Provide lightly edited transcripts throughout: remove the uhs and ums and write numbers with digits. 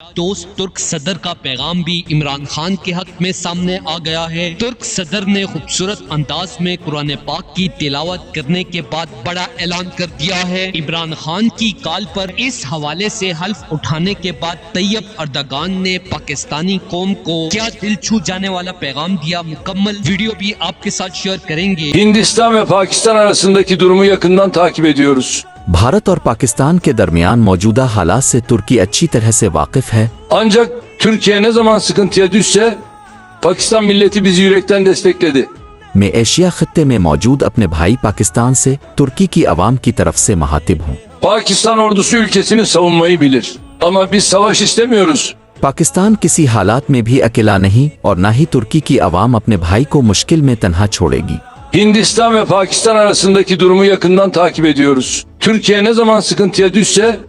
दोस्त तुर्क सदर का पैगाम भी इमरान खान के हक में सामने आ गया है। तुर्क सदर ने खूबसूरत अंदाज में कुरान पाक की तिलावत करने के बाद बड़ा ऐलान कर दिया है। इमरान खान की कॉल पर इस हवाले से हल्फ उठाने के बाद तैयब अर्दगान ने पाकिस्तानी कौम को क्या दिल छू जाने वाला पैगाम दिया। मुकम्मल वीडियो भी आपके साथ शेयर करेंगे। Hindistan ve Pakistan arasındaki durumu yakından takip ediyoruz. Bharat और पाकिस्तान के दरमियान मौजूदा हालात से तुर्की अच्छी तरह से वाकिफ है। Ancak Türkiye ne zaman sıkıntıya düşse Pakistan milleti bizi yürekten destekledi. मैं एशिया खत्ते में मौजूद अपने भाई पाकिस्तान से तुर्की की आवाम की तरफ से मुखातिब हूँ। Pakistan ordusu ülkesini savunmayı bilir. Ama biz savaş istemiyoruz. Pakistan किसी हालात में भी अकेला नहीं और न ही तुर्की की आवाम अपने भाई को मुश्किल में तन्हा छोड़ेगी। Hindistan ve Pakistan arasındaki durumu yakından takip ediyoruz. Türkiye ne zaman sıkıntıya düşse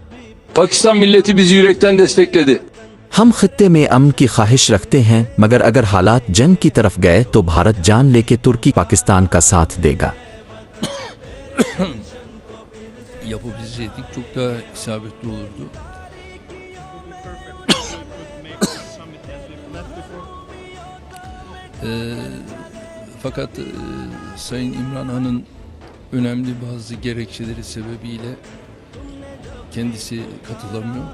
Pakistan milleti bizi yürekten destekledi. हम खत्ते में अमन की ख्वाहिश रखते हैं, मगर अगर हालात जंग की तरफ गए तो भारत जान लेके तुर्की पाकिस्तान का साथ देगा। Yapabilseydik çok daha isabetli olurdu. Fakat Sayın İmran Han'ın önemli bazı gerekçeleri sebebiyle kendisi katılamıyor.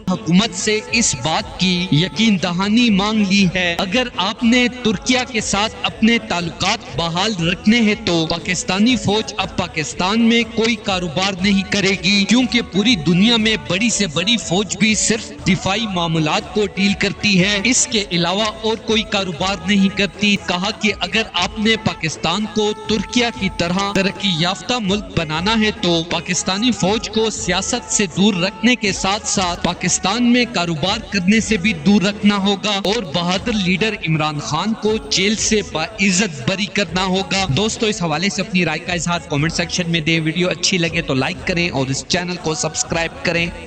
हुकूमत से इस बात की यकीन दहानी मांग ली है। अगर आपने तुर्किया के साथ अपने ताल्लुकात बहाल रखने हैं तो पाकिस्तानी फौज अब पाकिस्तान में कोई कारोबार नहीं करेगी, क्योंकि पूरी दुनिया में बड़ी से बड़ी फौज भी सिर्फ दिफाई मामलात को डील करती है, इसके अलावा और कोई कारोबार नहीं करती। कहा कि अगर आपने पाकिस्तान को तुर्किया की तरह तरक्की याफ्ता मुल्क बनाना है तो पाकिस्तानी फौज को सियासत से दूर रखने के साथ साथ पाकिस्तान में कारोबार करने से भी दूर रखना होगा और बहादुर लीडर इमरान खान को जेल से बाइज्जत बरी करना होगा। दोस्तों, इस हवाले से अपनी राय का इजहार कमेंट सेक्शन में दें। वीडियो अच्छी लगे तो लाइक करें और इस चैनल को सब्सक्राइब करें।